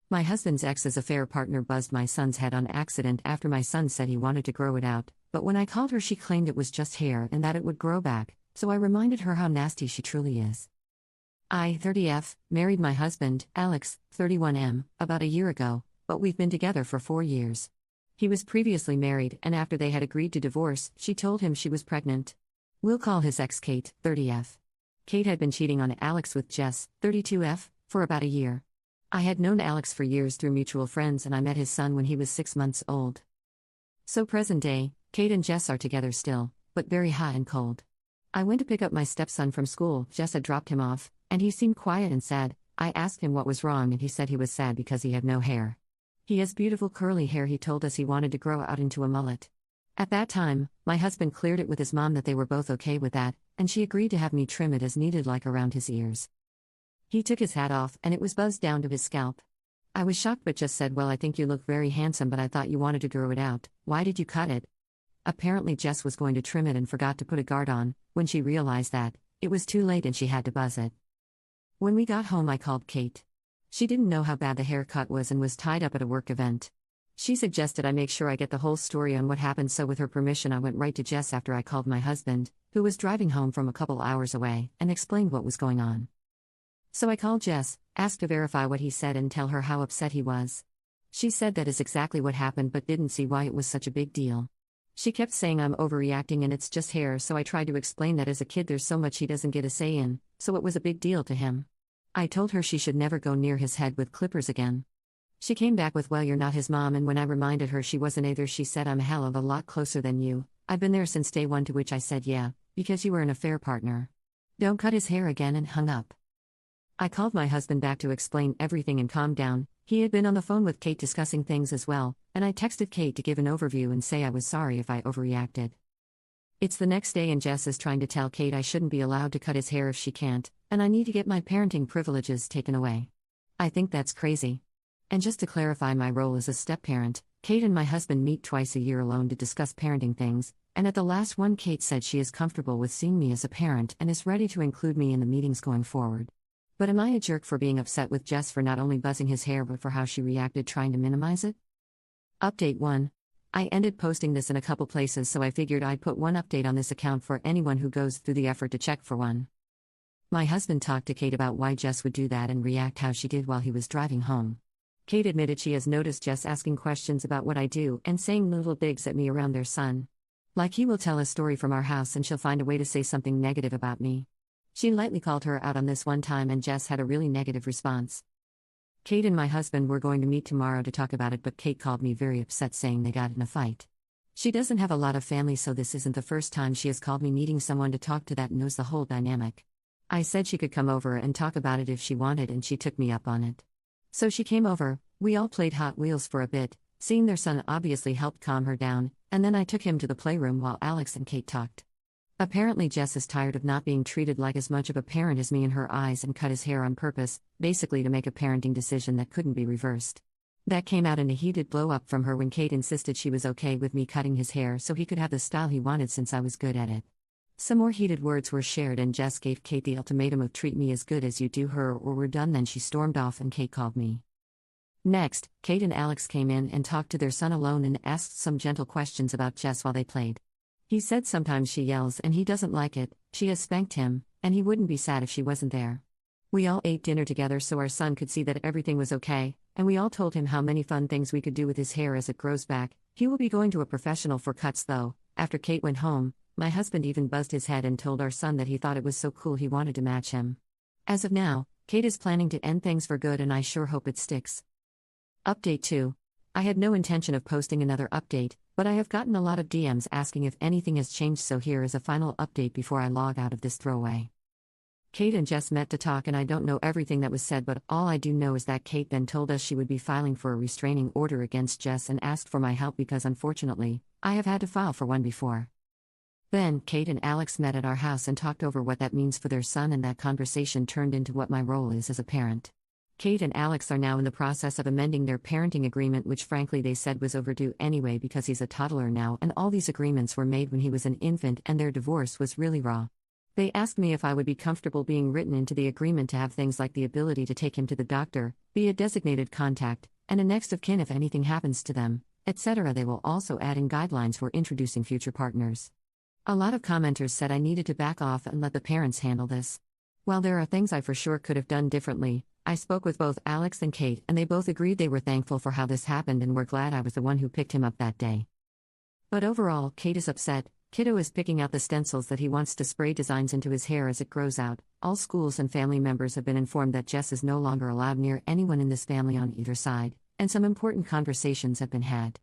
My husband's ex's affair partner buzzed my son's head on accident after my son said he wanted to grow it out, but when I called her, she claimed it was just hair and that it would grow back, so I reminded her how nasty she truly is. I, 30F, married my husband, Alex, 31M, about a year ago, but we've been together for 4 years. He was previously married, and after they had agreed to divorce, she told him she was pregnant. We'll call his ex Kate, 30F. Kate had been cheating on Alex with Jess, 32F, for about a year. I had known Alex for years through mutual friends, and I met his son when he was 6 months old. So present day, Kate and Jess are together still, but very hot and cold. I went to pick up my stepson from school. Jess had dropped him off, and he seemed quiet and sad. I asked him what was wrong, and he said he was sad because he had no hair. He has beautiful curly hair. He told us he wanted to grow out into a mullet. At that time, my husband cleared it with his mom that they were both okay with that, and she agreed to have me trim it as needed, like around his ears. He took his hat off, and it was buzzed down to his scalp. I was shocked but just said, "Well, I think you look very handsome, but I thought you wanted to grow it out. Why did you cut it?" Apparently Jess was going to trim it and forgot to put a guard on. When she realized that, it was too late and she had to buzz it. When we got home, I called Kate. She didn't know how bad the haircut was and was tied up at a work event. She suggested I make sure I get the whole story on what happened, so with her permission I went right to Jess after I called my husband, who was driving home from a couple hours away, and explained what was going on. So I called Jess, asked to verify what he said and tell her how upset he was. She said that is exactly what happened but didn't see why it was such a big deal. She kept saying I'm overreacting and it's just hair, so I tried to explain that as a kid there's so much he doesn't get a say in, so it was a big deal to him. I told her she should never go near his head with clippers again. She came back with, "Well, you're not his mom," and when I reminded her she wasn't either, she said, "I'm a hell of a lot closer than you. I've been there since day one," to which I said, "Yeah, because you were an affair partner. Don't cut his hair again," and hung up. I called my husband back to explain everything and calm down. He had been on the phone with Kate discussing things as well, and I texted Kate to give an overview and say I was sorry if I overreacted. It's the next day and Jess is trying to tell Kate I shouldn't be allowed to cut his hair if she can't, and I need to get my parenting privileges taken away. I think that's crazy. And just to clarify my role as a step-parent, Kate and my husband meet twice a year alone to discuss parenting things, and at the last one Kate said she is comfortable with seeing me as a parent and is ready to include me in the meetings going forward. But am I a jerk for being upset with Jess for not only buzzing his hair but for how she reacted trying to minimize it? Update 1. I ended posting this in a couple places, so I figured I'd put one update on this account for anyone who goes through the effort to check for one. My husband talked to Kate about why Jess would do that and react how she did while he was driving home. Kate admitted she has noticed Jess asking questions about what I do and saying little digs at me around their son. Like he will tell a story from our house and she'll find a way to say something negative about me. She lightly called her out on this one time and Jess had a really negative response. Kate and my husband were going to meet tomorrow to talk about it, but Kate called me very upset saying they got in a fight. She doesn't have a lot of family, so this isn't the first time she has called me, needing someone to talk to that knows the whole dynamic. I said she could come over and talk about it if she wanted, and she took me up on it. So she came over, we all played Hot Wheels for a bit, seeing their son obviously helped calm her down, and then I took him to the playroom while Alex and Kate talked. Apparently Jess is tired of not being treated like as much of a parent as me in her eyes and cut his hair on purpose, basically to make a parenting decision that couldn't be reversed. That came out in a heated blow-up from her when Kate insisted she was okay with me cutting his hair so he could have the style he wanted since I was good at it. Some more heated words were shared and Jess gave Kate the ultimatum of treat me as good as you do her or we're done. Then she stormed off and Kate called me. Next, Kate and Alex came in and talked to their son alone and asked some gentle questions about Jess while they played. He said sometimes she yells and he doesn't like it, she has spanked him, and he wouldn't be sad if she wasn't there. We all ate dinner together so our son could see that everything was okay, and we all told him how many fun things we could do with his hair as it grows back. He will be going to a professional for cuts though. After Kate went home, my husband even buzzed his head and told our son that he thought it was so cool he wanted to match him. As of now, Kate is planning to end things for good and I sure hope it sticks. Update 2. I had no intention of posting another update, but I have gotten a lot of DMs asking if anything has changed, so here is a final update before I log out of this throwaway. Kate and Jess met to talk and I don't know everything that was said, but all I do know is that Kate then told us she would be filing for a restraining order against Jess and asked for my help because unfortunately, I have had to file for one before. Then, Kate and Alex met at our house and talked over what that means for their son, and that conversation turned into what my role is as a parent. Kate and Alex are now in the process of amending their parenting agreement, which frankly they said was overdue anyway because he's a toddler now and all these agreements were made when he was an infant and their divorce was really raw. They asked me if I would be comfortable being written into the agreement to have things like the ability to take him to the doctor, be a designated contact, and a next of kin if anything happens to them, etc. They will also add in guidelines for introducing future partners. A lot of commenters said I needed to back off and let the parents handle this. While there are things I for sure could have done differently, I spoke with both Alex and Kate and they both agreed they were thankful for how this happened and were glad I was the one who picked him up that day. But overall, Kate is upset. Kiddo is picking out the stencils that he wants to spray designs into his hair as it grows out. All schools and family members have been informed that Jess is no longer allowed near anyone in this family on either side, and some important conversations have been had.